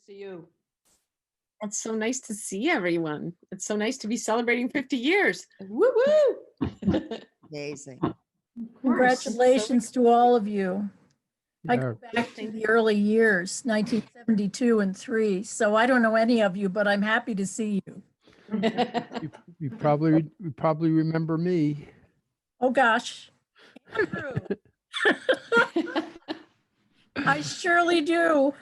see you. It's so nice to see everyone. It's so nice to be celebrating 50 years. Woo woo! Amazing. Congratulations to all of you. I Yeah. go back to the early years, 1972 and 3. So I don't know any of you, but I'm happy to see you. You probably remember me. Oh, gosh. Andrew, I surely do.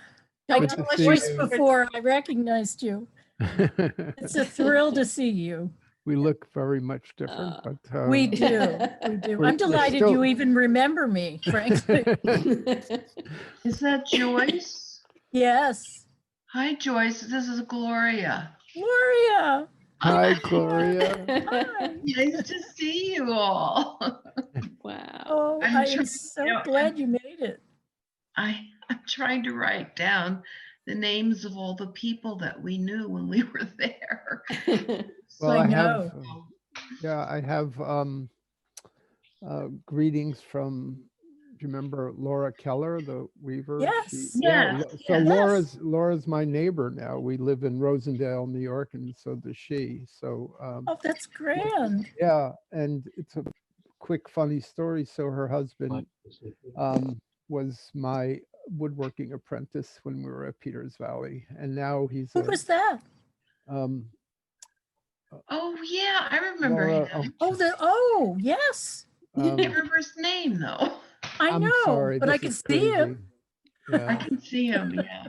I Good got to your see voice you. before I recognized you. It's a thrill to see you. We look very much different, but We do. We do. we're I'm delighted still- you even remember me, frankly. Is that Joyce? Yes. Hi, Joyce. This is Gloria. Gloria. Hi, Gloria. Hi. Nice to see you all. Wow. Oh, I'm I am trying- so you know, glad you made it. I'm trying to write down the names of all the people that we knew when we were there. Well, I I know. have greetings from, do you remember Laura Keller, the weaver? Yes. Yeah, Yes, so yes. Laura's my neighbor now. We live in Rosendale, New York, and so does she. So Oh, that's grand. yeah, and it's a quick funny story. So her husband was my woodworking apprentice when we were at Peters Valley, and now he's Who was that? um Oh, yeah, I remember Laura, him. Oh, yes. I can't um, remember his name, though. I I'm know, sorry, but I this can is see him. crazy. I Yeah, can see him, yeah.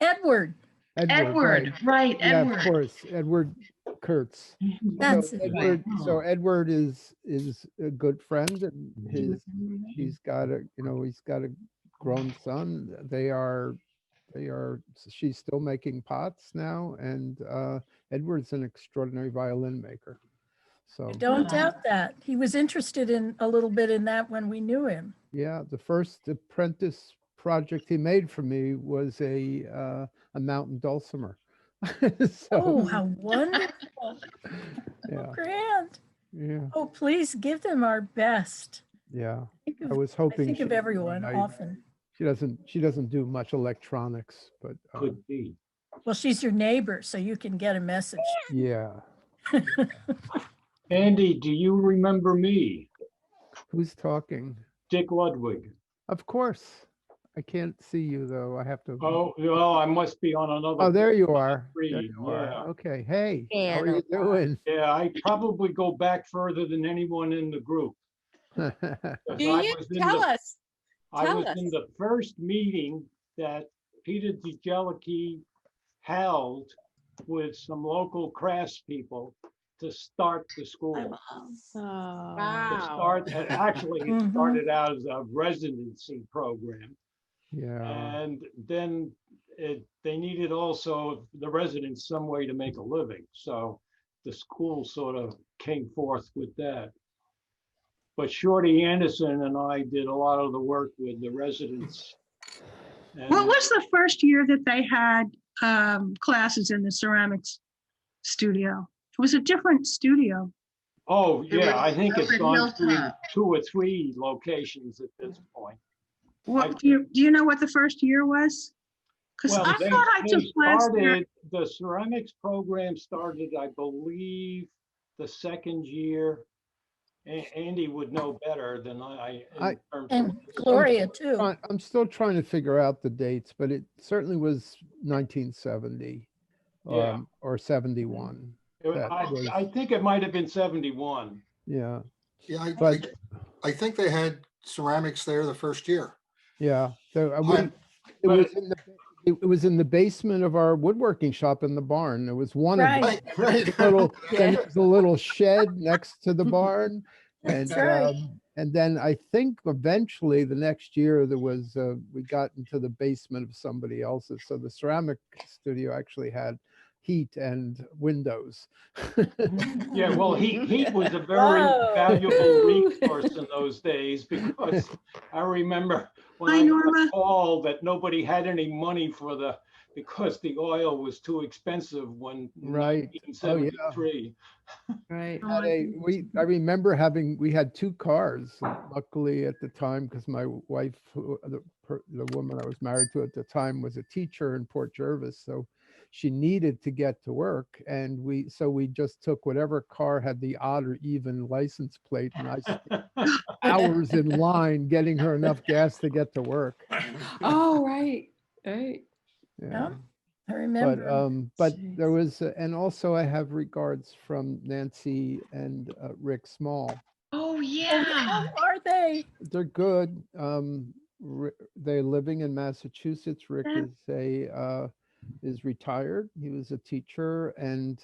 Edward. Edward, right, Yeah, Edward. of course, Edward Kurtz. That's So it. Edward is a good friend, and he's got a grown son. She's still making pots now, and Edward's an extraordinary violin maker. So I don't doubt that. He was interested in a little bit in that when we knew him. yeah, the first apprentice project he made for me was a mountain dulcimer. Oh, So how wonderful. yeah, Grand. yeah, Oh, please give them our best. yeah. Think I of- was I hoping think of she- everyone I- often. She doesn't do much electronics, but Could be. Well, she's your neighbor, so you can get a message. yeah. Andy, do you remember me? Who's talking? Dick Ludwig. Of course. I can't see you though. I have to. Oh, well, I must be on another. Oh, there you are. There Screen, you are. yeah. Okay. Hey, how are Anna. you doing? Yeah, I probably go back further than anyone in the group. 'cause Do I you? was in Tell the- us. I Tell was us. in the first meeting that Peter DeGelicki held with some local craftspeople to start the school. Oh, To start, actually, it Mhm. started out as a residency program. Yeah. And then they needed also the residents some way to make a living. So the school sort of came forth with that. But Shorty Anderson and I did a lot of the work with the residents. What And- was the first year that they had classes in the ceramics studio? It was a different studio. Oh, It yeah, I was think up it's at gone through Hilltop. 2 or 3 locations at this point. What, do you know what the first year was? Because Well, I they thought I they took class there. started, the ceramics program started, I believe, the second year. Andy would know better than I. in I- terms of- And Gloria, too. I'm still trying to figure out the dates, but it certainly was 1970 Yeah. or 71. that was- I think it might have been 71. Yeah. Yeah, But I think they had ceramics there the first year. yeah. So I- it was in the basement of our woodworking shop in the barn. There was one of them. Right. Right. Little, then Yeah. there's a little shed next to the barn. And, That's right. and then I think eventually the next year there was, we got into the basement of somebody else's. So the ceramic studio actually had heat and windows. Yeah, well, heat was a very Whoa. valuable resource in those days because I remember when Hi, I got Norma. a call that nobody had any money for because the oil was too expensive when Right. Oh, yeah. 1973. Right. I remember we had 2 cars, luckily at the time, because my wife, the woman I was married to at the time, was a teacher in Port Jervis, so she needed to get to work, and we just took whatever car had the odd or even license plate, and I spent hours in line getting her enough gas to get to work. Oh, right, right. Yeah. I remember. But Jeez. there was, and also I have regards from Nancy and Rick Small. Oh, Oh, yeah. how are they? They're good. They're living in Massachusetts. Rick is retired. He was a teacher, and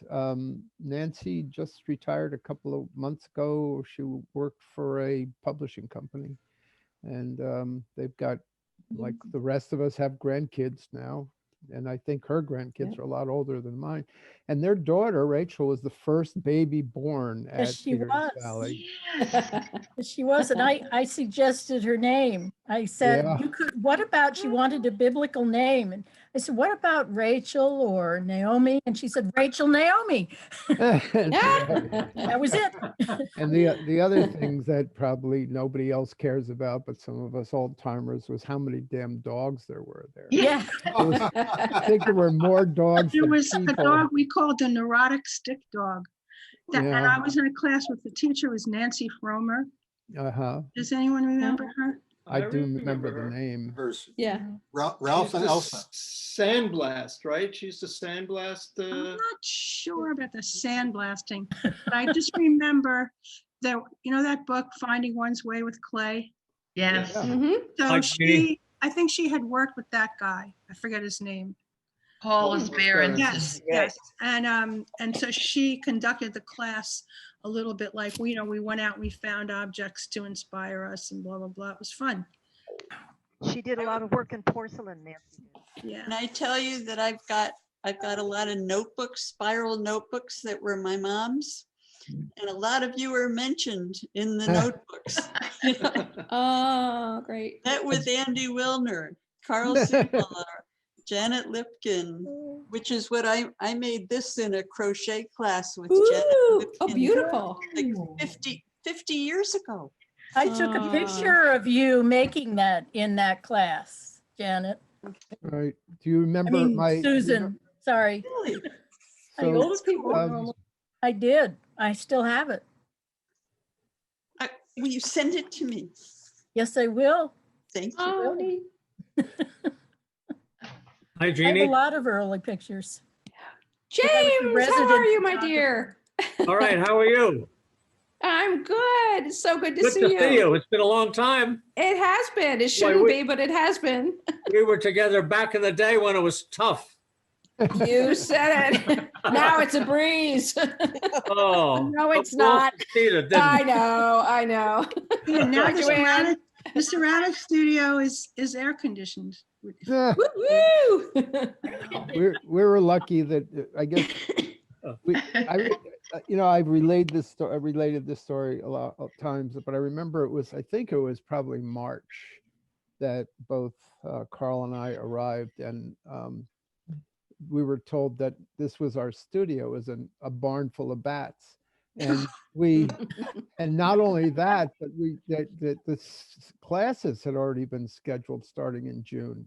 Nancy just retired a couple of months ago. She worked for a publishing company, and they've got, like the rest of us, have grandkids now. And I think her grandkids are a lot older than mine. And their daughter, Rachel, was the first baby born Yes, at she Peters was. Valley. Yes. She was, and I suggested her name. I said, Yeah. what about, she wanted a biblical name. And I said, what about Rachel or Naomi? And she said, Rachel Naomi. That was it. And the other things that probably nobody else cares about, but some of us old timers, was how many damn dogs there were there. Yeah. I think there were more dogs There than was a people. dog we called the neurotic stick dog. And Yeah. I was in a class with the teacher, was Nancy Fromer. Uh-huh. Does anyone remember her? I do remember the her. name. There's Yeah. Ralph and Elsa. Sandblast, right? She used to sandblast. I'm not sure about the sandblasting, but I just remember that, you know, that book, Finding One's Way with Clay? Yes. Yeah. Mhm. So Like me. I think she had worked with that guy. I forget his name. Paul is Barron. Yes, yes. And so she conducted the class a little bit like, we went out and we found objects to inspire us and blah, blah, blah. It was fun. She did a lot of work in porcelain, Nancy. Yeah. And I tell you that I've got a lot of notebooks, spiral notebooks that were my mom's. And a lot of you are mentioned in the notebooks. Oh, great. Met with Andy Wilner, Carl Sigmiller, Janet Lipkin, which is what I made this in a crochet class with Janet Ooh, Lipkin. oh, beautiful. Like 50 years ago. I took a picture of you making that in that class, Janet. Right. Do you I remember mean, Susan, sorry. Really? So, Those people are um, normal. I did. I still have it. Will you send it to me? Yes, I will. Thank you. Oh, neat. Hi, I have a Jeannie. lot of early pictures. James, how resident are you, my photographer. dear? All right, how are you? I'm good. It's so good to Good see to you. see you. It's been a long time. It has been. It shouldn't we- be, but it has been. We were together back in the day when it was tough. You said it. Now it's a breeze. Oh. No, it's well, not. Peter didn't. I know. I know. Yeah, now Hi, Joanne. the ceramic studio is air conditioned. yeah, Woo! we were lucky that I guess I've related this story a lot of times, but I remember I think it was probably March that both Carl and I arrived, and we were told that this was our studio, was a barn full of bats. And and not only that, but the classes had already been scheduled starting in June,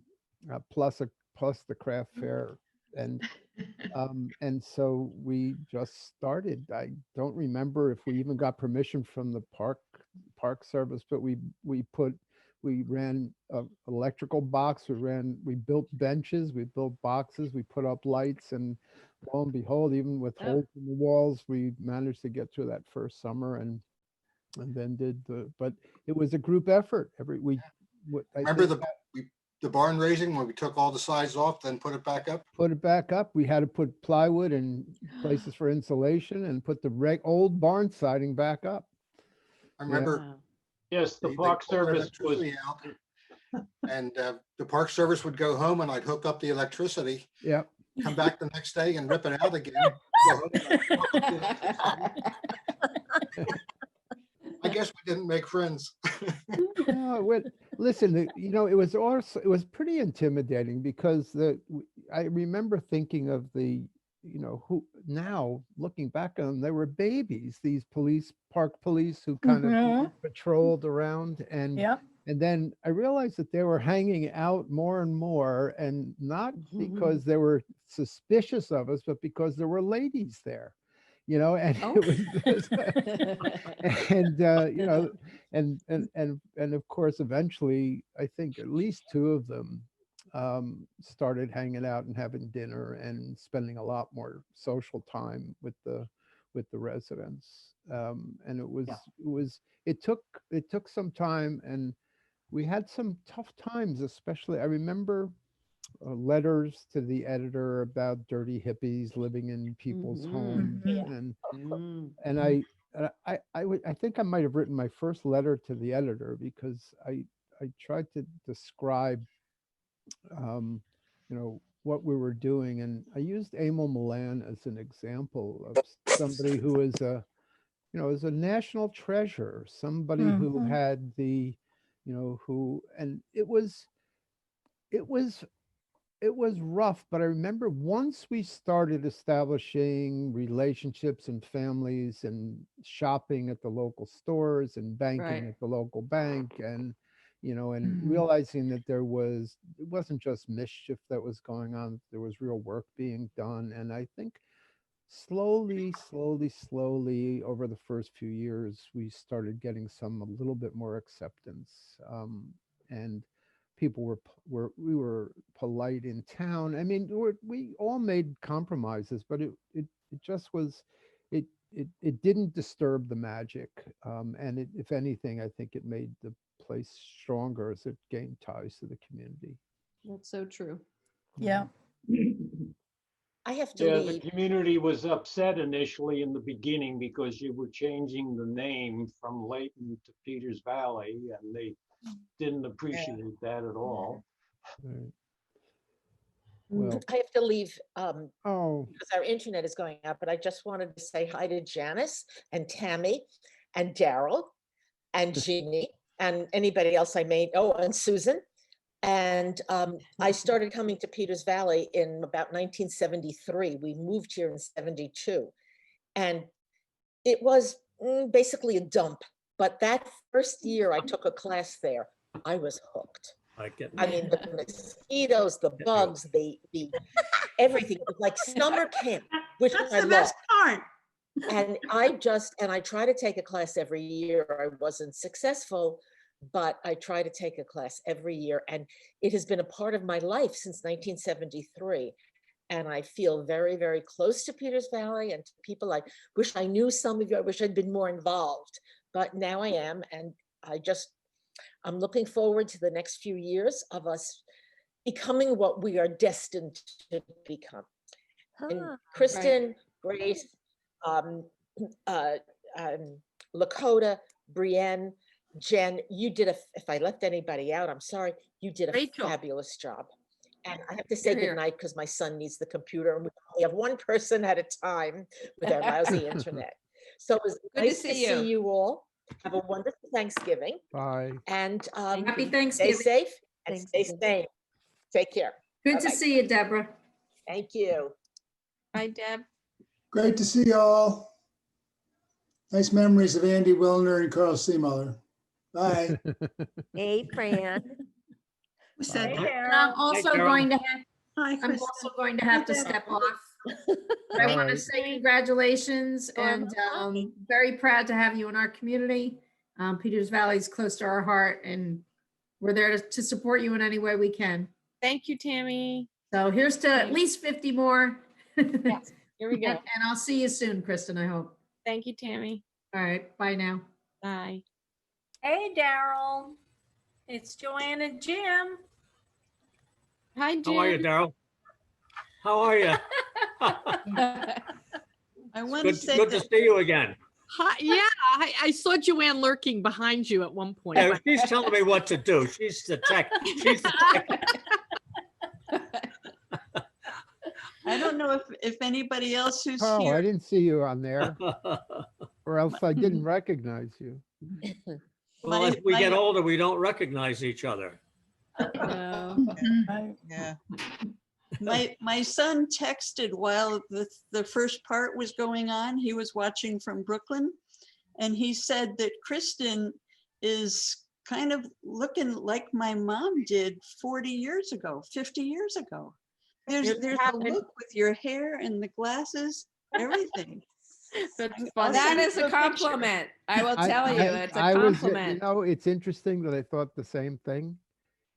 plus the craft fair. And so we just started. I don't remember if we even got permission from the park service, but we ran an electrical box. We built benches, we built boxes, we put up lights, and lo and behold, even with holes in the walls, we managed to get through that first summer and then but it was a group effort. Remember the barn raising when we took all the sides off, then put it back up? Put it back up. We had to put plywood and places for insulation and put the old barn siding back up. I remember. Wow. Yes, the they Park pulled our Service was, electricity out, and the Park Service would go home and I'd hook up the electricity. Yeah. come back the next day and rip it out again. I guess we didn't make friends. No, listen, it was also, it was pretty intimidating because I remember thinking of who now looking back on them, they were babies, these park police who kind Mhm. of patrolled around, and Yep. and then I realized that they were hanging out more and more, and not because they were suspicious of us, but because there were ladies there, and Oh. it was and of course eventually I think at least two of them started hanging out and having dinner and spending a lot more social time with the residents, and it took some time, and we had some tough times, especially I remember letters to the editor about dirty hippies living in people's homes, Mhm. and I think I might have written my first letter to the editor because I tried to describe what we were doing, and I used Emil Milan as an example of somebody who is is a national treasure, somebody who Mhm. had and it was rough, but I remember once we started establishing relationships and families and shopping at the local stores and banking Right. at the local bank, and Mhm. realizing that it wasn't just mischief that was going on, there was real work being done. And I think slowly over the first few years, we started getting a little bit more acceptance. And people we were polite in town. I mean, we all made compromises, but it just was, it didn't disturb the magic. And if anything, I think it made the place stronger as it gained ties to the community. That's so true. Yeah. I have to Yeah, the leave. community was upset initially in the beginning because you were changing the name from Layton to Peters Valley, and they didn't appreciate that at all. Right. Well, I have to leave oh, because our internet is going out, but I just wanted to say hi to Janice and Tammy and Daryl and Jeannie and anybody else I made. Oh, and Susan. And I started coming to Peters Valley in about 1973. We moved here in 72. And it was basically a dump. But that first year I took a class there, I was hooked. I mean, the mosquitoes, the bugs, the everything. It was like summer camp, which That's I the love. best part. And I try to take a class every year. I wasn't successful, but I try to take a class every year. And it has been a part of my life since 1973. And I feel very, very close to Peters Valley and to people. I wish I knew some of you. I wish I'd been more involved, but now I am. And I'm looking forward to the next few years of us becoming what we are destined to become. And Kristen, Grace, Lakota, Brienne, Jen, you did if I left anybody out, I'm sorry, you did a Rachel. fabulous job. And I have to say You're here. goodnight because my son needs the computer and we only have one person at a time with our lousy internet. So it was Good to nice to see see you. you all. Have a wonderful Thanksgiving bye. and Happy stay Thanksgiving. safe and stay sane. Take care. Good to Bye-bye. see you, Deborah. Thank you. Hi, Deb. Great to see you all. Nice memories of Andy Wilner and Carl Seemuller. Bye. Hey, Fran. Who said Hey, that? And I'm also Carol. going to Hi, I'm Kristen. also going to have to step off. But I All want to right. say congratulations and Bye. very proud to have you in our community. Peters Valley is close to our heart and we're there to support you in any way we can. Thank you, Tammy. So here's to at least 50 more. Yes, here we go. And I'll see you soon, Kristen, I hope. Thank you, Tammy. All right, bye now. Bye. Hey, Daryl. It's Joanne and Jim. Hi, Jim. How are you, Daryl? How are you? I want to Good, say good to that see you again. Hi, yeah, I saw Joanne lurking behind you at one point. Yeah, she's telling me what to do. She's the tech. She's the tech. I don't know if anybody else who's Oh, I here. didn't see you on there, or else I didn't recognize you. Well, as we get older, we don't recognize each other. No. Yeah. My son texted while the first part was going on. He was watching from Brooklyn, and he said that Kristen is kind of looking like my mom did 40 years ago, 50 years ago. There's a look with your hair and the glasses, everything. That's I'll funny. That send is you a picture. compliment. I will tell you, it's a I was, compliment. it's interesting that I thought the same thing.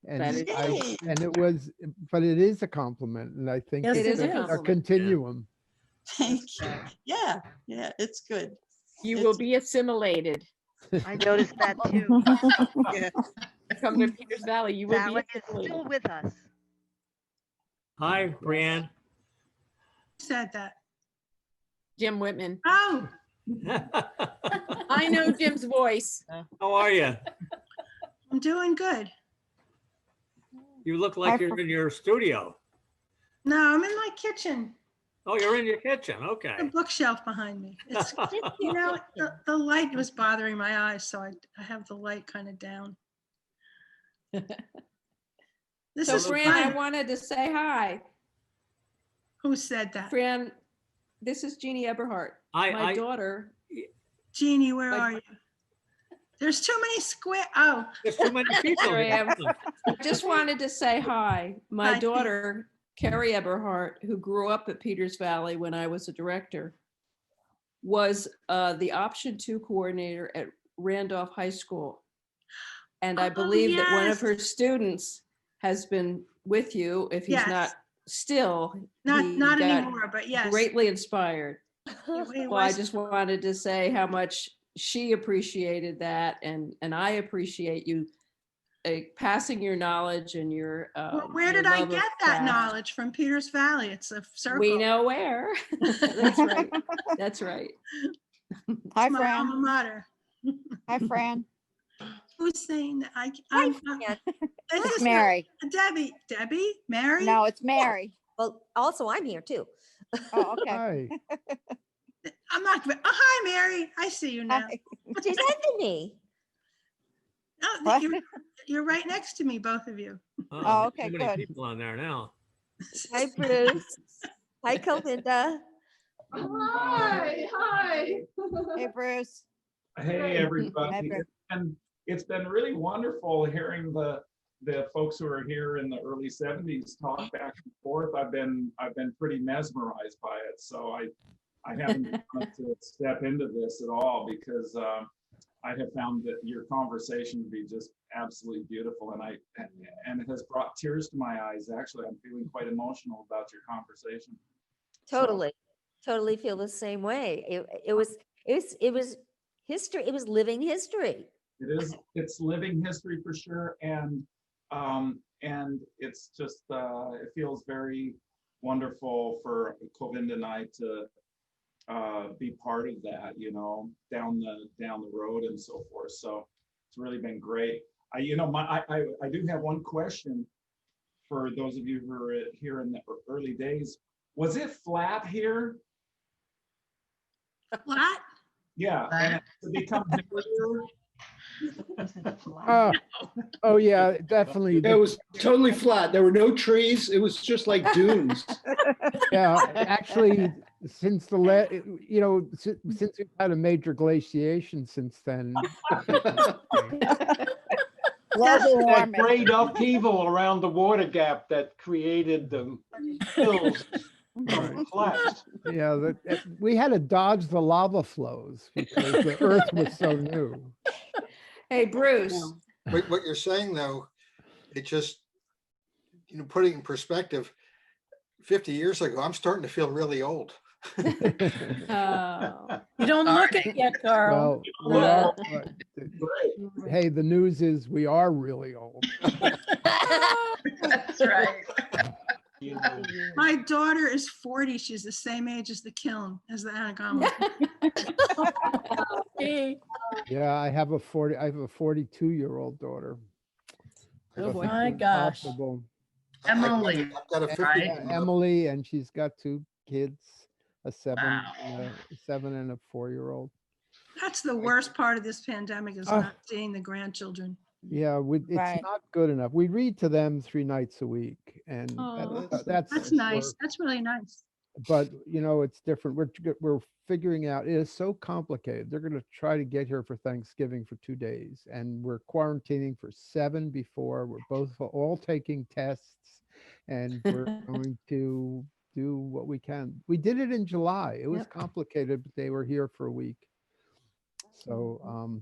And That is Yay. and it was, but it is a compliment, and I think Yes, It is a it's a compliment. continuum. Thank you. Yeah, it's good. You will be assimilated. I noticed that too. Yeah. Come to Peters Valley, you will be Sally is assimilated. still with us. Hi, Brianne. Who said that? Jim Whitman. Oh, I know Jim's voice. How are you? I'm doing good. You look like you're in your studio. No, I'm in my kitchen. Oh, you're in your kitchen. The Okay. bookshelf behind me. It's, you know, the light was bothering my eyes, so I have the light kind of down. This So is Fran, I fun. wanted to say hi. Who said that? Fran, this is Jeannie Eberhardt. My daughter. Jeannie, where are you? There's too many square. Oh. There's too many people. Here I am. I just wanted to say hi. My Hi. daughter, Carrie Eberhardt, who grew up at Peters Valley when I was a director, was the option 2 coordinator at Randolph High School. And I Oh, believe that one of yes. her students has been with you. If he's Yes. not still, Not he not got anymore, but yes. greatly inspired. It So I was- just wanted to say how much she appreciated that, and I appreciate you passing your knowledge and your. Where your did I love of get that craft. knowledge? From Peters Valley. It's a circle. We know where. That's right. That's right. Hi, my alma mater. Hi, Fran. Who's saying that? I'm It's just Mary. Debbie. Debbie? Mary? No, it's Mary. Well, also I'm here too. Oh, okay. Hi. I'm not. Oh, hi, Mary. I see you now. She's Anthony. Oh, you're right next to me, both of you. Oh, okay, Too many good. people on there now. Hi, Bruce. Hi, Kelvinda. Hi. Hi. Hey, Bruce. Hey, everybody. Hi, Bruce. And it's been really wonderful hearing the folks who are here in the early 70s talk back and forth. I've been pretty mesmerized by it. So I haven't wanted to step into this at all because I have found that your conversation to be just absolutely beautiful, and it has brought tears to my eyes. Actually, I'm feeling quite emotional about your conversation. Totally feel the same way. It was history. It was living history. It's living history for sure, and it's just it feels very wonderful for Govind and I to be part of that, you know, down the road and so forth. So it's really been great. I do have one question for those of you who are here in the early days. Was it flat here? Flat? Yeah, and to become hillier. Oh yeah, definitely. It was totally flat. There were no trees. It was just like dunes. Yeah, actually, since since we've had a major glaciation since then. That great upheaval around the water gap that created the hills collapsed. Yeah, we had to dodge the lava flows because the earth was so new. Hey, Bruce. What you're saying though, it just, putting in perspective, 50 years ago, I'm starting to feel really old. Oh. You don't look it yet, Carl. Well, hey, the news is we are really old. That's right. My daughter is 40. She's the same age as the kiln, as the Anagama. Yeah, I have a 42-year-old daughter. Oh, Just my gosh. impossible. Emily, I've got a 50. right? Emily, and she's got 2 kids, a 7 Wow. and a 7 and a 4-year-old. That's the worst part of this pandemic is Ah. not seeing the grandchildren. Yeah, it's Right. not good enough. We read to them 3 nights a week, and Oh, that's That's nice. work. That's really nice. But it's different. We're figuring out, it is so complicated. They're going to try to get here for Thanksgiving for 2 days, and we're quarantining for 7 before. We're both all taking tests, and we're going to do what we can. We did it in July. It was Yep. complicated, but they were here for a week. So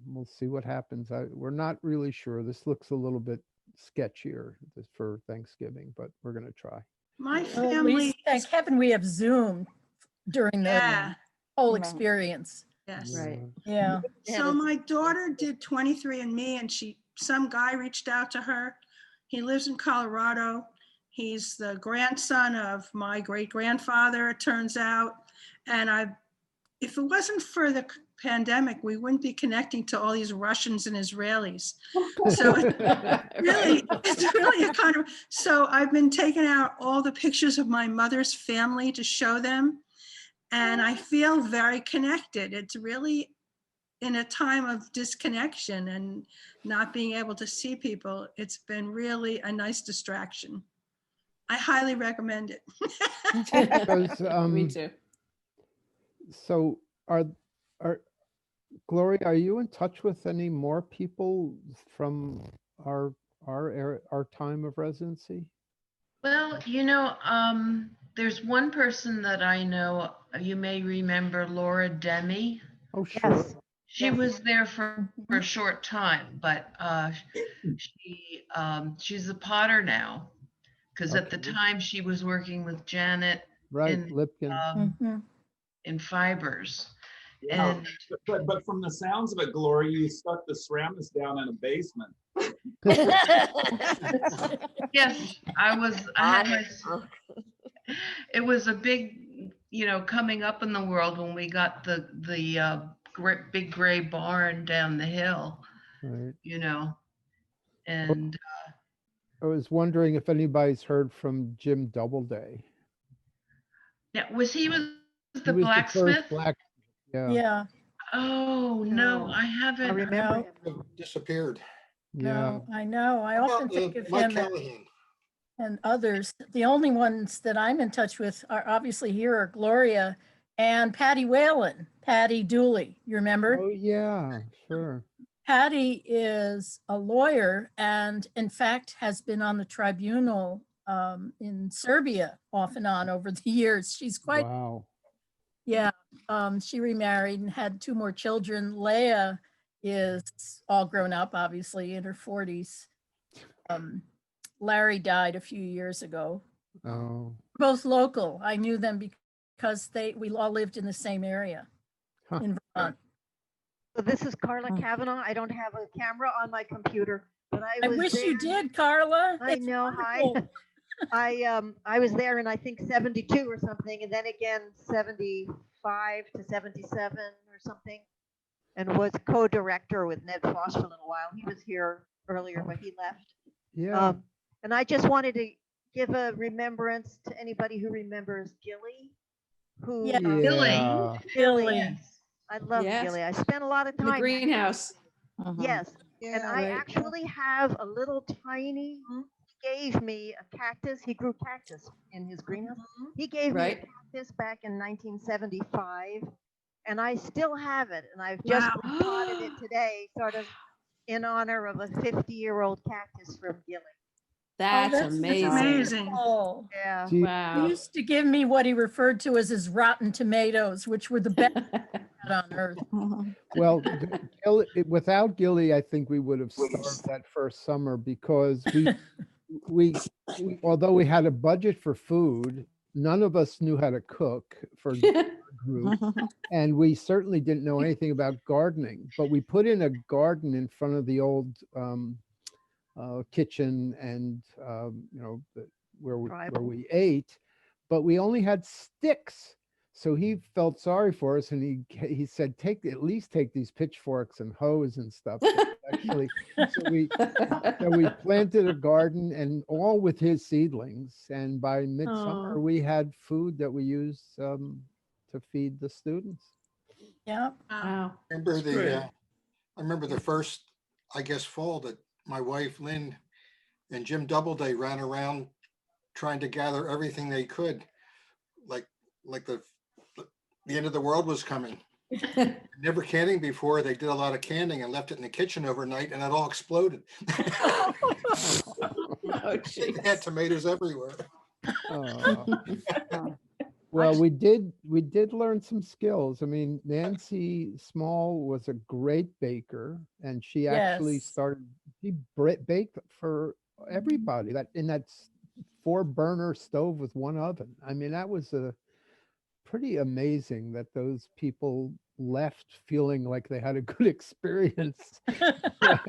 we'll see what happens. We're not really sure. This looks a little bit sketchier for Thanksgiving, but we're going to try. My Well, at family, least, thank heaven we have Zoom during the yeah, whole Right. experience. yes. Right. Yeah. So my daughter did 23andMe and some guy reached out to her. He lives in Colorado. He's the grandson of my great grandfather, it turns out. And if it wasn't for the pandemic, we wouldn't be connecting to all these Russians and Israelis. So it's really a kind of, so I've been taking out all the pictures of my mother's family to show them. And I feel very connected. It's really in a time of disconnection and not being able to see people. It's been really a nice distraction. I highly recommend it. Because, Me too. So are Gloria, are you in touch with any more people from our time of residency? Well, there's one person that I know, you may remember Laura Demi. Oh, sure. Yes. She was there for a short time, but she's a potter now. Because at the Okay. time she was working with Janet Right, in, Lipkin. Mhm. in fibers. Yeah, And but from the sounds of it, Gloria, you stuck the ceramics down in a basement. yes, it was a big, coming up in the world when we got the big gray barn down the hill, Right. and I was wondering if anybody's heard from Jim Doubleday. yeah, he was He the was blacksmith? first black. Yeah. Yeah. Oh, no, I I haven't. remember No. him. Disappeared. Yeah. No, I know. I How often about, think of Mike him Callahan? and others. The only ones that I'm in touch with are obviously here are Gloria and Patty Whalen, Patty Dooley. You remember? Oh, yeah, sure. Patty is a lawyer and in fact has been on the tribunal in Serbia off and on over the years. She's quite, Wow. yeah. She remarried and had 2 more children. Leah is all grown up, obviously in her 40s. Larry died a few years ago. Oh. Both local. I knew them because we all lived in the same area Huh. in Vermont. So this is Carla Kavanaugh. I don't have a camera on my computer, but I was wish you there- did, Carla. I That's know. Hi. wonderful. I was there in I think 72 or something, and then again 75 to 77 or something, and was co-director with Ned Foss for a little while. He was here earlier, but he left. Yeah. And I just wanted to give a remembrance to anybody who remembers Gilly, who Yeah. Yeah. Billy. I love Yes. Gilly. I spent a lot of In the time. greenhouse. Yes, and I right. actually have a little tiny. He gave me a cactus. He grew cactus in his greenhouse. He gave me Right. a cactus back in 1975, and I still have it. And I've just Wow. repotted it today, sort of in honor of a 50-year-old cactus from Gilly. That's that's amazing. amazing. Oh. Yeah. Do you- He Wow. used to give me what he referred to as his rotten tomatoes, which were the best on earth. Well, without Gilly, I think we would have starved that first summer because we although we had a budget for food, none of us knew how to cook for the group, and we certainly didn't know anything about gardening. But we put in a garden in front of the old kitchen and where we ate, but we only had sticks. So he felt sorry for us, and he said, at least take these pitchforks and hoes and stuff. Actually, so we planted a garden, and all with his seedlings. And by midsummer, Aw. we had food that we used to feed the students. Yeah. Wow. Remember That's great. I remember the first, I guess, fall that my wife Lynn and Jim Doubleday ran around trying to gather everything they could, like the end of the world was coming. Never canning before. They did a lot of canning and left it in the kitchen overnight, and it all exploded. Oh, They had tomatoes everywhere. Well, we did learn some skills. I mean, Nancy Small was a great baker, and she actually Yes. she baked for everybody in that 4-burner stove with 1 oven. I mean, that was pretty amazing that those people left feeling like they had a good experience. But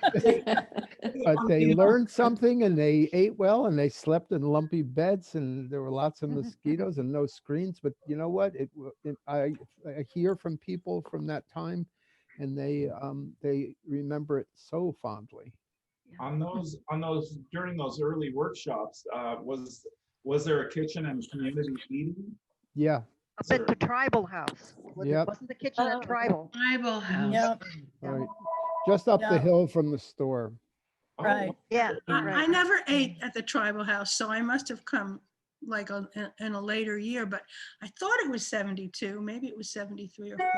they learned something, and they ate well, and they slept in lumpy beds, and there were lots of mosquitoes and no screens. But you know what? I hear from people from that time, and they remember it so fondly. On those during those early workshops, was there a kitchen and community eating? Yeah. Up at the tribal house. Yep. Wasn't the kitchen at tribal? Tribal house. Yep. Right. Just up the Yeah. hill from the store. Right. Yeah. I Right. never ate at the tribal house, so I must have come like in a later year, but I thought it was 72, maybe it was 73 or 4.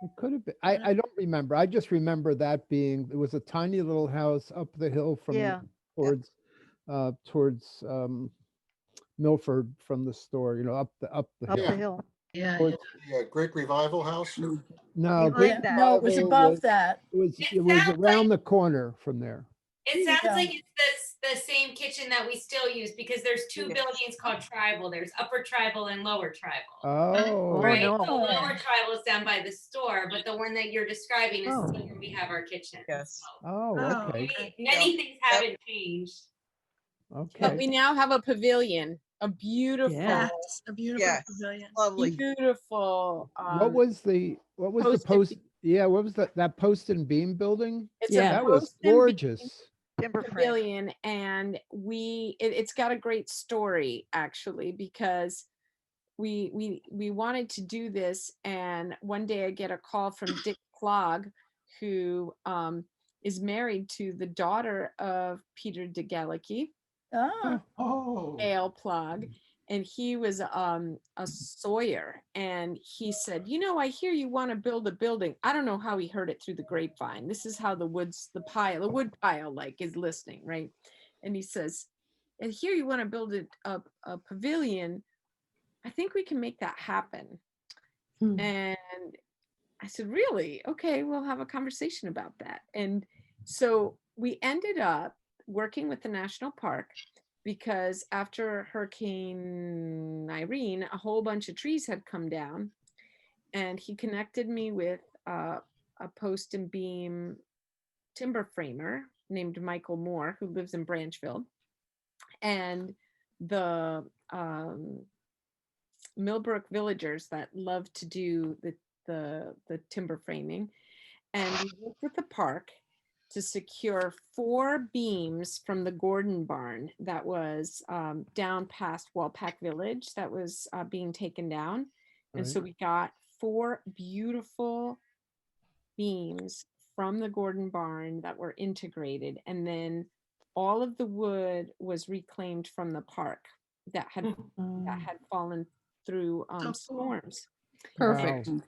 It could have been. I don't remember. I just remember that it was a tiny little house up the hill from Yeah. towards Milford from the store. You know, up the Up hill. the hill. Yeah. Towards- The Great Revival House. No, We Great lived that. No, it was Revival above that. It was around the corner from there. It sounds Yeah. like it's the same kitchen that we still use because there's 2 buildings called Tribal. There's Upper Tribal and Lower Tribal. Oh, Right. no. The Lower Tribal is down by the store, but the one that you're describing is Oh. where we have our kitchen. Yes. Oh, Oh, okay, okay. Many things haven't changed. But okay. we now have a pavilion, a beautiful, Yes, a beautiful Yes. pavilion. Lovely. beautiful. What was the post and post? Yeah, what was that post and beam building? It's Yeah. a That was post and beam gorgeous. Timber frame. pavilion, and it's got a great story actually, because we wanted to do this, and one day I get a call from Dick Clogg, who is married to the daughter of Peter de Galicki, Oh, Oh. Gail Plug, and he was a sawyer, and he said, I hear you want to build a building. I don't know how he heard it through the grapevine. This is how the wood pile like is listening, right? And he says, and here you want to build a pavilion. I think we can make that happen. And I said, really? Okay, we'll have a conversation about that. And so we ended up working with the National Park, because after Hurricane Irene, a whole bunch of trees had come down, and he connected me with a post and beam timber framer named Michael Moore, who lives in Branchville, and the Millbrook villagers that love to do the timber framing. And we worked with the park to secure 4 beams from the Gordon barn that was down past Walpack Village that was being taken down. And so we got 4 beautiful beams from the Gordon barn that were integrated. And then all of the wood was reclaimed from the park that had fallen through storms. Perfect. Wow.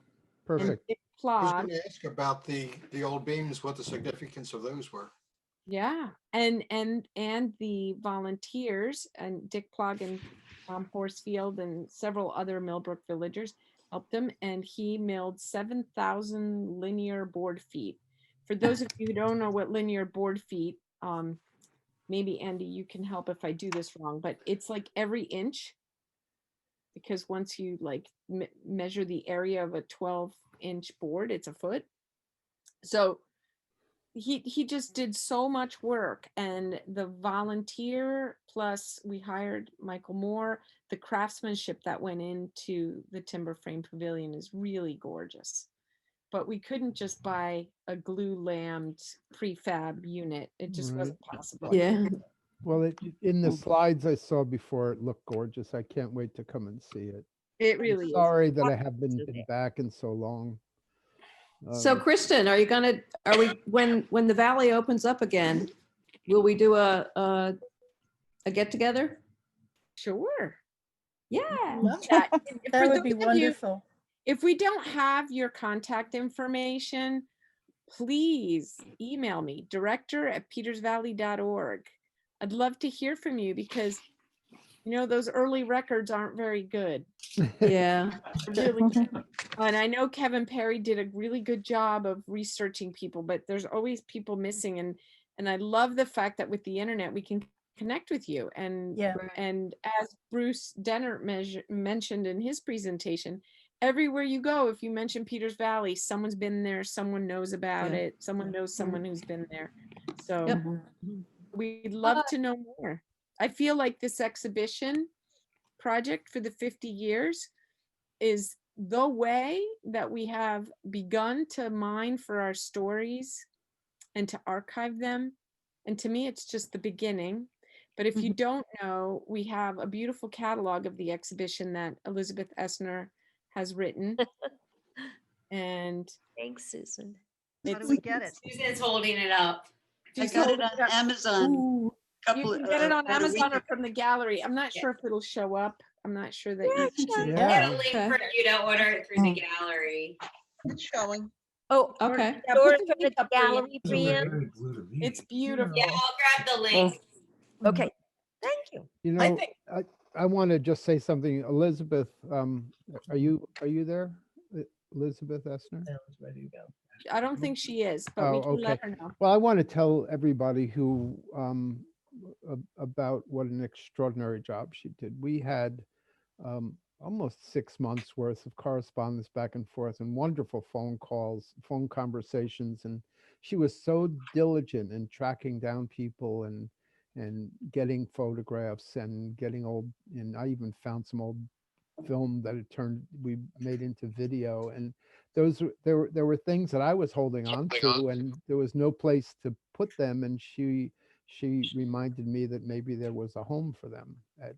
Perfect. And Dick I was Plog, going to ask about the old beams, what the significance of those were. yeah, and the volunteers, and Dick Plog and Tom Horsfield and several other Millbrook villagers helped him, and he milled 7,000 linear board feet. For those of you who don't know what linear board feet, maybe Andy, you can help if I do this wrong, but it's like every inch, because once you like measure the area of a 12-inch board, it's a foot. So he just did so much work, and the volunteer plus we hired Michael Moore. The craftsmanship that went into the timber frame pavilion is really gorgeous. But we couldn't just buy a glue lammed prefab unit. It just wasn't possible. Yeah. Well, in the slides I saw before, it looked gorgeous. I can't wait to come and see it. It I'm really is. sorry that I haven't been back in so long. So Kristen, are we, when the valley opens up again, will we do a get together? Sure. Yeah. Love that. That For would be those of you- wonderful. If we don't have your contact information, please email me, director@petersvalley.org. I'd love to hear from you because, those early records aren't very good. Yeah. Really good. And I know Kevin Perry did a really good job of researching people, but there's always people missing. And I love the fact that with the internet, we can connect with you. And, Yeah. and as Bruce Denner mentioned in his presentation, everywhere you go, if you mention Peters Valley, someone's been there, someone knows about Yeah. it, someone knows someone who's been there. So Yep. we'd love to know more. I feel like this exhibition project for the 50 years is the way that we have begun to mine for our stories and to archive them. And to me, it's just the beginning. But if you don't know, we have a beautiful catalog of the exhibition that Elizabeth Essner has written. And Thanks, Susan. How do we get it? Susan's holding it up. I got it on Amazon. You Couple can get it on about a week Amazon or ago. from the gallery. I'm not sure if it'll show up. I'm not sure that you Get Yeah. a link for you to order it through the gallery. It's showing. Oh, Okay. Yeah, yours put the from the link up there, gallery, Brianne? It's beautiful. Yeah, I'll grab the link. Okay, thank you. I I think- want to just say something. Elizabeth, are you there? Elizabeth Essner? I don't think she is, but we can let her know. Well, I want to tell everybody who about what an extraordinary job she did. We had almost 6 months worth of correspondence back and forth and wonderful phone calls, phone conversations, and she was so diligent in tracking down people and getting photographs and getting old. And I even found some old film that we made into video, and there were things that I was holding on to, and there was no place to put them, and she reminded me that maybe there was a home for them at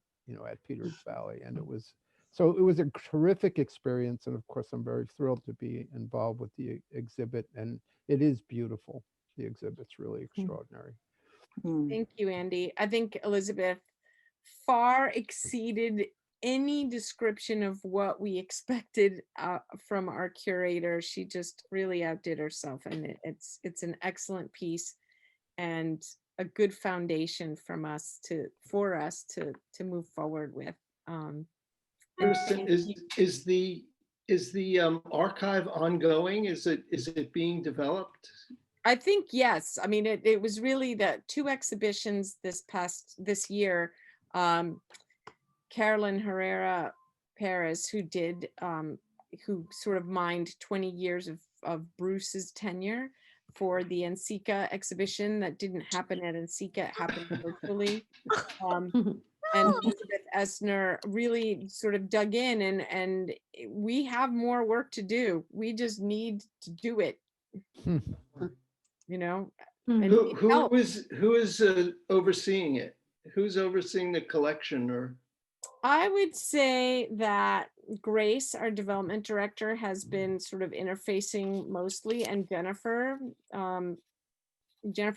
Peters Valley, and it was a terrific experience. And of course, I'm very thrilled to be involved with the exhibit, and it is beautiful. The exhibit's really extraordinary. Thank you, Andy. I think Elizabeth far exceeded any description of what we expected from our curator. She just really outdid herself, and it's an excellent piece and a good foundation for us to move forward with. Kristen, is the archive ongoing? Is it being developed? I think yes. I mean, it was really the 2 exhibitions this year. Carolyn Herrera Perez, who sort of mined 20 years of Bruce's tenure for the NCECA exhibition that didn't happen at NCECA, it happened virtually. And Elizabeth Essner really sort of dug in, and we have more work to do. We just need to do it. And Who is overseeing it? Who's overseeing the collection? Or I would say that Grace, our development director, has been sort of interfacing mostly, and Jennifer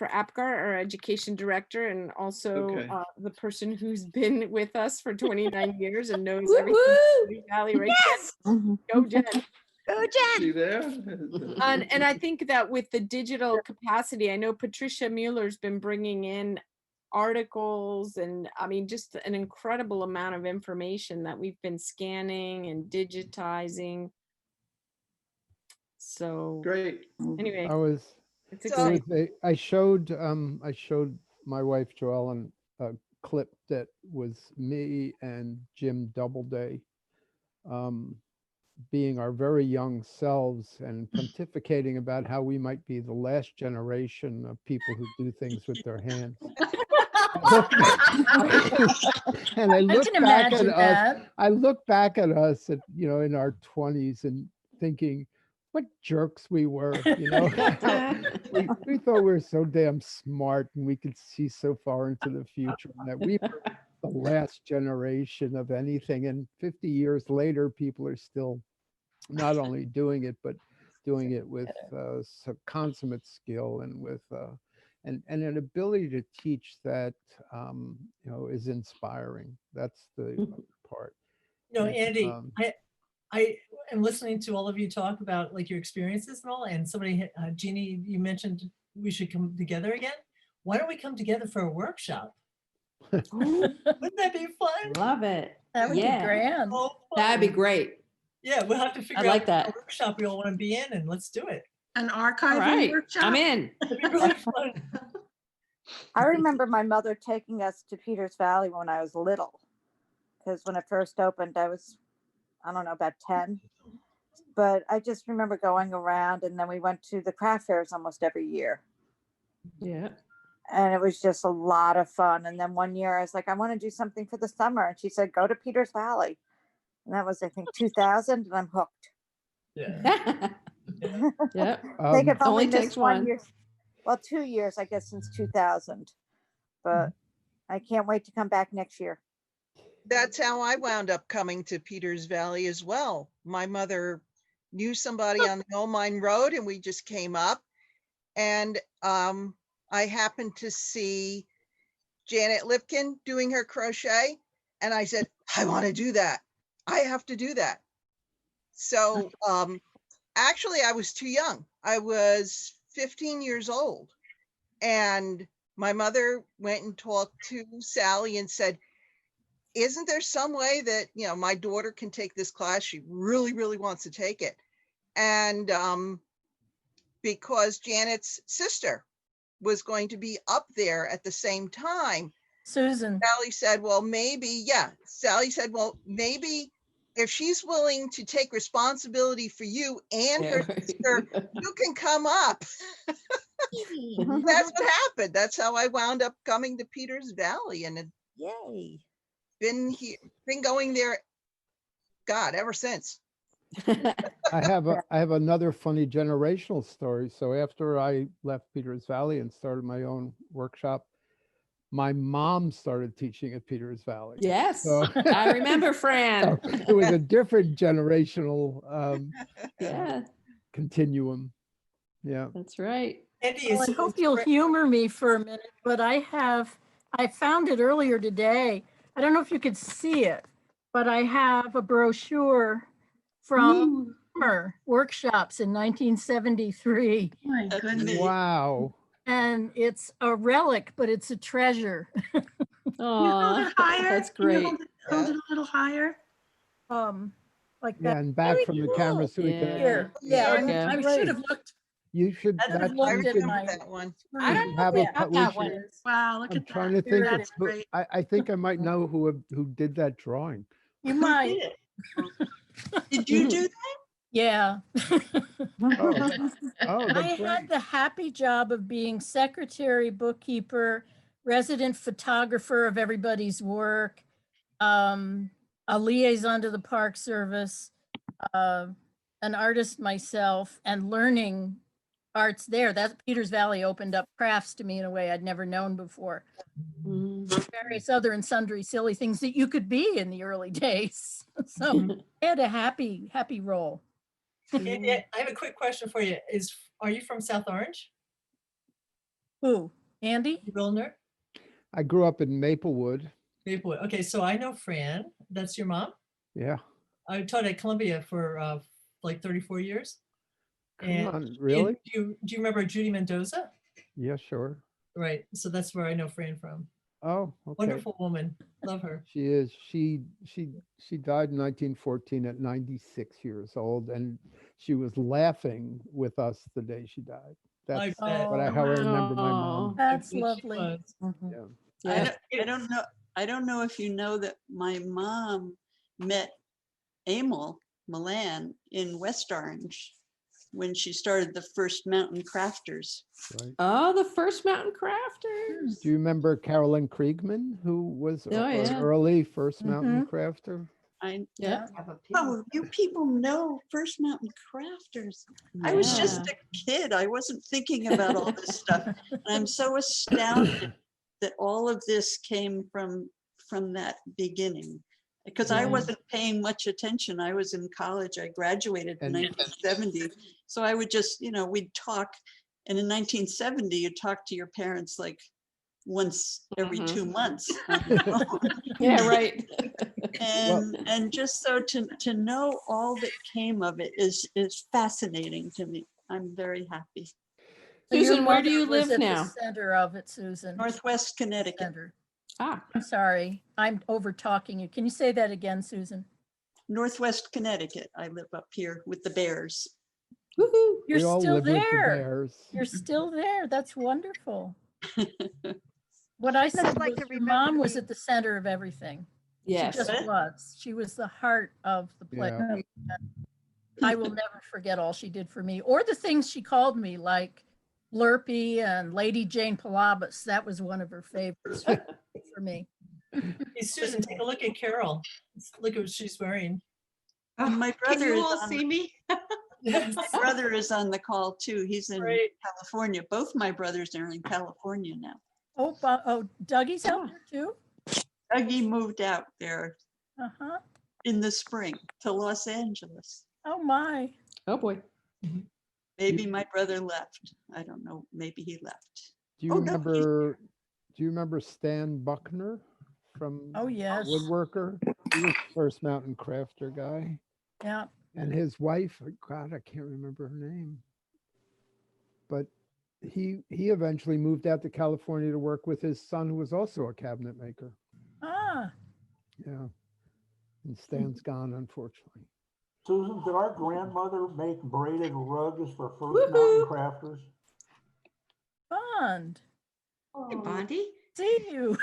Apgar, our education director, and also Okay. The person who's been with us for 29 years and knows Woo, everything. woo! Peters Valley, right? Go, Jen. Go, Jen. see there? And I think that with the digital capacity, I know Patricia Mueller's been bringing in articles and I mean just an incredible amount of information that we've been scanning and digitizing. So Great. anyway, it's exciting. I showed my wife Joellen a clip that was me and Jim Doubleday being our very young selves and pontificating about how we might be the last generation of people who do things with their hands. And I I look can back at imagine us, that. I look back at us at, in our 20s and thinking, what jerks we were, we thought we were so damn smart and we could see so far into the future and that we were the last generation of anything. And 50 years later, people are still not only doing it, but doing it with some consummate skill and with and an ability to teach that is inspiring. That's the part. And, Andy, I am listening to all of you talk about like your experiences and all, and somebody, Jeannie, you mentioned we should come together again. Why don't we come together for a workshop? Wouldn't that be fun? Love it. That would be grand. Oh, That'd be great. yeah, we'll have to figure like out that. what workshop we all want to be in, and let's do it. An All archiving right, workshop? I'm in. It'd be really fun. I remember my mother taking us to Peters Valley when I was little. Because when it first opened, I was, I don't know, about 10. But I just remember going around, and then we went to the craft fairs almost every year. Yeah. And it was just a lot of fun. And then one year I was like, I want to do something for the summer. And she said, go to Peters Valley. And that was, I think, 2000, and I'm hooked. Yeah. Yeah. They could Only only miss takes 1 one. year. Well, 2 years, I guess, since 2000. But I can't wait to come back next year. That's how I wound up coming to Peters Valley as well. My mother knew somebody on the Old Mine Road, and we just came up. And I happened to see Janet Lipkin doing her crochet. And I said, I want to do that. I have to do that. So actually, I was too young. I was 15 years old. And my mother went and talked to Sally and said, isn't there some way that, my daughter can take this class? She really, really wants to take it. And because Janet's sister was going to be up there at the same time, Susan. Sally said, well, maybe, Sally said, well, maybe if she's willing to take responsibility for you and her sister, you can come up. That's what happened. That's how I wound up coming to Peters Valley, and Yay. been going there, God, ever since. I have another funny generational story. So after I left Peters Valley and started my own workshop, my mom started teaching at Peters Valley. Yes, So- I remember Fran. So it was a different generational Yeah, continuum. Yeah. that's right. Andy, Well, I hope you'll humor me for a minute, but I found it earlier today. I don't know if you could see it, but I have a brochure from summer workshops in 1973. My goodness. Wow. And it's a relic, but it's a treasure. Can you hold Aw, it higher? that's Can you great. hold it a little higher? Like Yeah, that. and back from the camera so we can. Here, yeah, There you go. I should have looked. You should. I that- looked you at should- my- That one. I don't know have a where pu- we that should- one is. Wow, look I'm at trying that. to think. That of is who- great. I think I might know who did that drawing. You might. Did you do that? Yeah. Oh, I that's had right. the happy job of being secretary, bookkeeper, resident photographer of everybody's work, a liaison to the Park Service, an artist myself, and learning arts there. That Peters Valley opened up crafts to me in a way I'd never known before. Various other and sundry silly things that you could be in the early days. So I had a happy role. Andy, I have a quick question for you. Are you from South Orange? Who? Andy? Wilner? I grew up in Maplewood. Maplewood. Okay, so I know Fran. That's your mom? Yeah. I taught at Columbia for like 34 years. Come on, really? Do you remember Judy Mendoza? Yeah, sure. Right. So that's where I know Fran from. Oh, okay. Wonderful woman. Love her. She is. She died in 1914 at 96 years old, and she was laughing with us the day she died. That's bet. how I remember my mom. That's She lovely. was. Yeah. I don't know if you know that my mom met Emil Milan in West Orange when she started the first Mountain Crafters. Right. Oh, the first Mountain Crafters. Do you remember Carolyn Kriegman, who was Oh, an yeah. early first mountain crafter? Yeah. Oh, you people know First Mountain Crafters. I was just Yeah. a kid. I wasn't thinking about all this stuff. And I'm so astounded that all of this came from that beginning. Because I Yeah. wasn't paying much attention. I was in college. I graduated in 1970. So I would just, we'd talk. And in 1970, you'd talk to your parents like once every 2 months. On the phone. Yeah, right. And just so to know all that came of it is fascinating to me. I'm very happy. So your Susan, where do mother you was live at the now? Center of it, Susan. Northwest Connecticut. Center. Ah, I'm sorry, I'm over talking you. Can you say that again, Susan? Northwest Connecticut. I live up here with the Bears. woohoo. You're We all still live with the there. Bears. You're still there. That's wonderful. What I said like was to your remember mom was the- at the center of everything. Yes. She just was. She was the heart of the place. Yeah. I will never forget all she did for me, or the things she called me, like Blurpy and Lady Jane Palabas. That was one of her favorites for me. Hey, Susan, take a look at Carol. Look at what she's wearing. My Can brother you is all on, see me? my brother is on the call too. He's in Great. California. Both my brothers are in California now. Oh, Dougie's out there too? Dougie moved out there Uh-huh. in the spring to Los Angeles. Oh, my. Oh, boy. Maybe my brother left. I don't know. Maybe he left. Do you Oh, no, remember Stan Buckner from Oh, yes. Woodworker? He was the first mountain crafter guy. Yeah. And his wife, God, I can't remember her name. But he eventually moved out to California to work with his son, who was also a cabinet maker. Ah, Yeah. And Stan's gone, unfortunately. Susan, did our grandmother make braided rugs for First Mountain Crafters? Bond. Hey, Bondi. See you.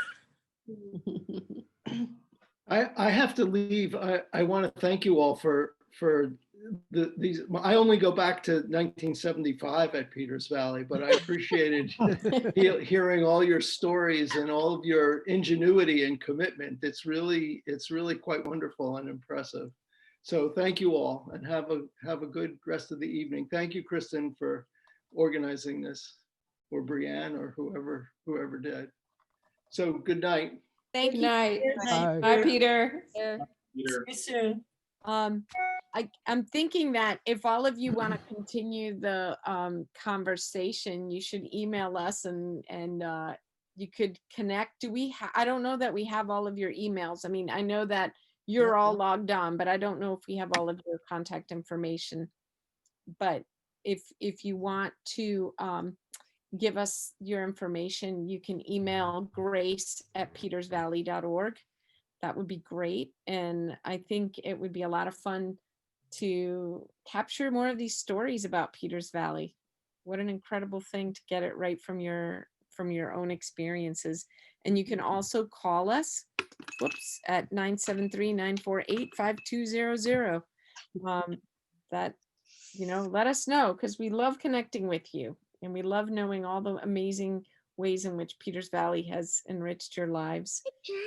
I have to leave. I want to thank you all for these. I only go back to 1975 at Peters Valley, but I appreciated hearing all your stories and all of your ingenuity and commitment. It's really quite wonderful and impressive. So thank you all, and have a good rest of the evening. Thank you, Kristen, for organizing this, or Brianne, or whoever did. So good night. Thank Good you. night. Bye. Bye, Peter. Peter. See you soon. I'm thinking that if all of you want to continue the conversation, you should email us and you could connect. Do we? I don't know that we have all of your emails. I mean, I know that you're all logged on, but I don't know if we have all of your contact information. But if you want to give us your information, you can email grace@petersvalley.org. That would be great. And I think it would be a lot of fun to capture more of these stories about Peters Valley. What an incredible thing to get it right from your own experiences. And you can also call us, at 973-948-5200. That, let us know, because we love connecting with you. And we love knowing all the amazing ways in which Peters Valley has enriched your lives,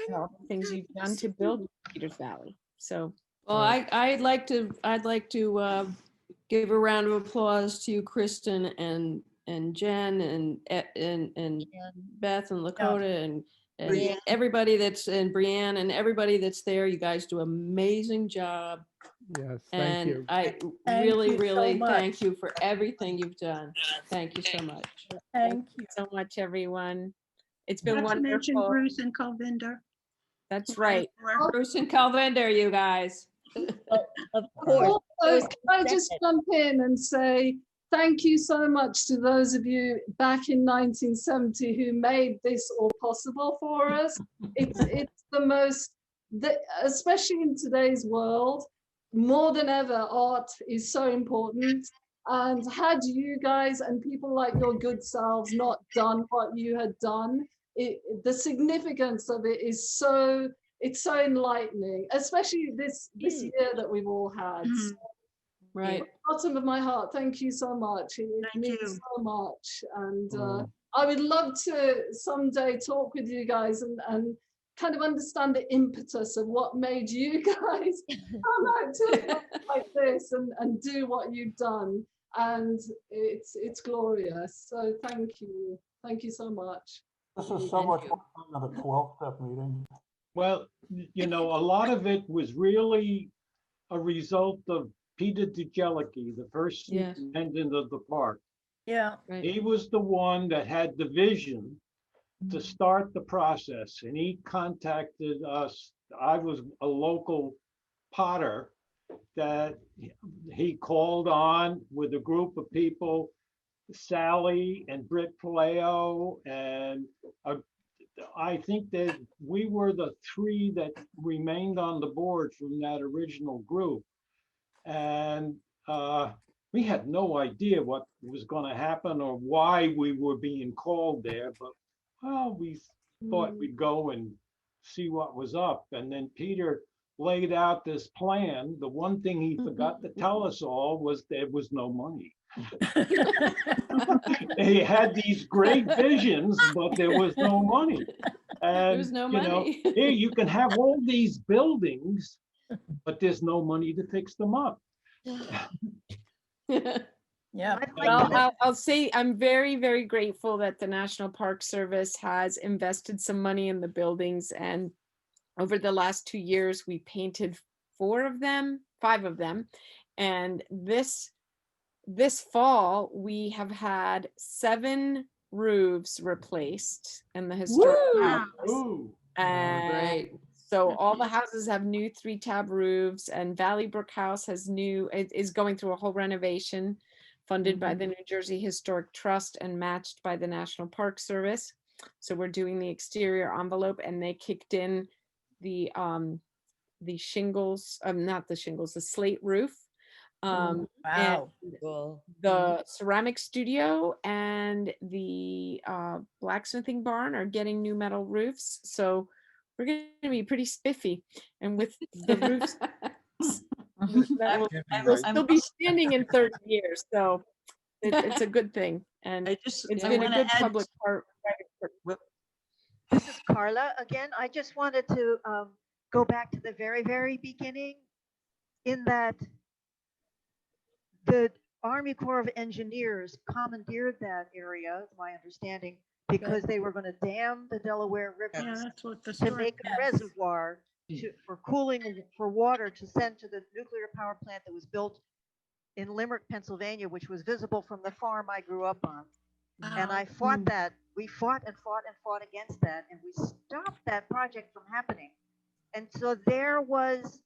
and all the things you've done to build Peters Valley. So, Well, I'd like to give a round of applause to you, Kristen and Jen and Beth and Lakota and Brianne. everybody and Brianne and everybody that's there. You guys do an amazing job. Yes, thank And you. I Thank really, you so really much. thank you for everything you've done. Thank you so much. Thank you. so much, everyone. It's been Not to mention wonderful. Bruce and Calvinder. That's right. Bruce and Calvender, you guys. Of course. Also, can I just jump in and say thank you so much to those of you back in 1970 who made this all possible for us. It's the most, especially in today's world, more than ever, art is so important. And had you guys and people like your good selves not done what you had done, the significance of it is so it's so enlightening, especially this year that we've all had. So, Right. from the bottom of my heart, thank you so much. It Thank means you. so much. And I would love to someday talk with you guys and kind of understand the impetus of what made you guys come out to a place like this and do what you've done. And it's glorious. So thank you. Thank you so much. This is so much more fun than a 12-step meeting. Well, you know, a lot of it was really a result of Peter DeGelicki, the first Yes. superintendent of the park. Yeah. Right. He was the one that had the vision to start the process, and he contacted us. I was a local potter that he called on with a group of people, Sally and Britt Paleo, and I think that we were the three that remained on the board from that original group. And we had no idea what was going to happen or why we were being called there, but well, we thought we'd go and see what was up. And then Peter laid out this plan. The one thing he forgot to tell us all was there was no money. They had these great visions, but there was no money. And, There was no you know, money. here you can have all these buildings, but there's no money to fix them up. Yeah. Well, I'll say I'm very, very grateful that the National Park Service has invested some money in the buildings. And over the last 2 years, we painted 5 of them. And this fall, we have had 7 roofs replaced in the historic Woo! house. Ooh. And Great. so all the houses have new 3-tab roofs, and Valley Brook House is going through a whole renovation funded by the New Jersey Historic Trust and matched by the National Park Service. So we're doing the exterior envelope, and they kicked in the shingles, not the shingles, the slate roof. Wow. And the ceramic studio and the blacksmithing barn are getting new metal roofs. So we're going to be pretty spiffy. And with the roofs, we'll still be standing in 30 years. So it's a good thing. And it's been a good public park. This is Carla again. I just wanted to go back to the very, very beginning in that the Army Corps of Engineers commandeered that area, my understanding, because they were going to dam the Delaware River Yeah, that's what the to story make a reservoir for cooling for water to send to the nuclear power plant that was built in Limerick, Pennsylvania, which was visible from the farm I grew up on. And I fought that. We fought and fought and fought against that, and we stopped that project from happening. And so there was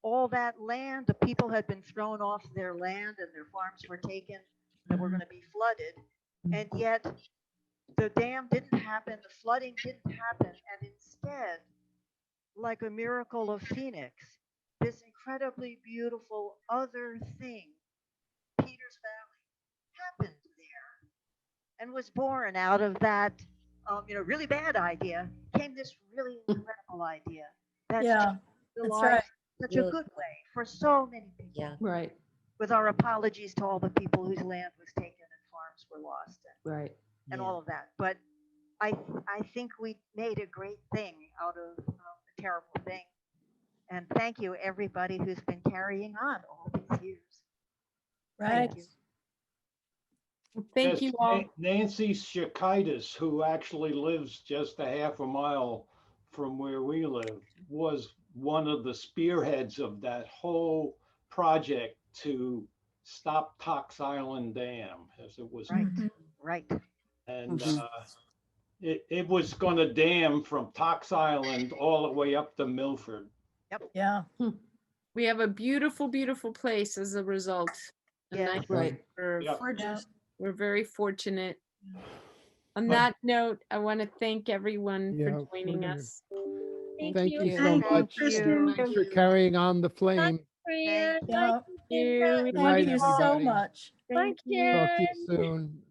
all that land. The people had been thrown off their land, and their farms were taken that were going to be flooded. And yet the dam didn't happen, the flooding didn't happen, and instead, like a miracle of Phoenix, this incredibly beautiful other thing, Peters Valley, happened there and was born out of that, really bad idea. Came this really incredible idea that Yeah, the that's lives right. such a good way for so many people. Yeah. Right. With our apologies to all the people whose land was taken and farms were lost Right. and all of that. But I think we made a great thing out of a terrible thing. And thank you, everybody who's been carrying on all these years. Right. Thank you. Thank Yes, you all. Nancy Shakaitis, who actually lives just a half a mile from where we live, was one of the spearheads of that whole project to stop Tox Island Dam, as it was. Right. And it was going to dam from Tox Island all the way up to Milford. Yeah. We have a beautiful, beautiful place as a result. A Yeah. nice Right. reserve. Yeah. Gorgeous. We're very fortunate. On Well- that note, I want to thank everyone Yeah, for joining we're gonna- us. Thank you so Thank you, much. Kristen. Thanks for carrying on the flame. Thank you. Yeah. Thank you. Good night, Thank you so everybody. much. Thank you. Talk to you soon.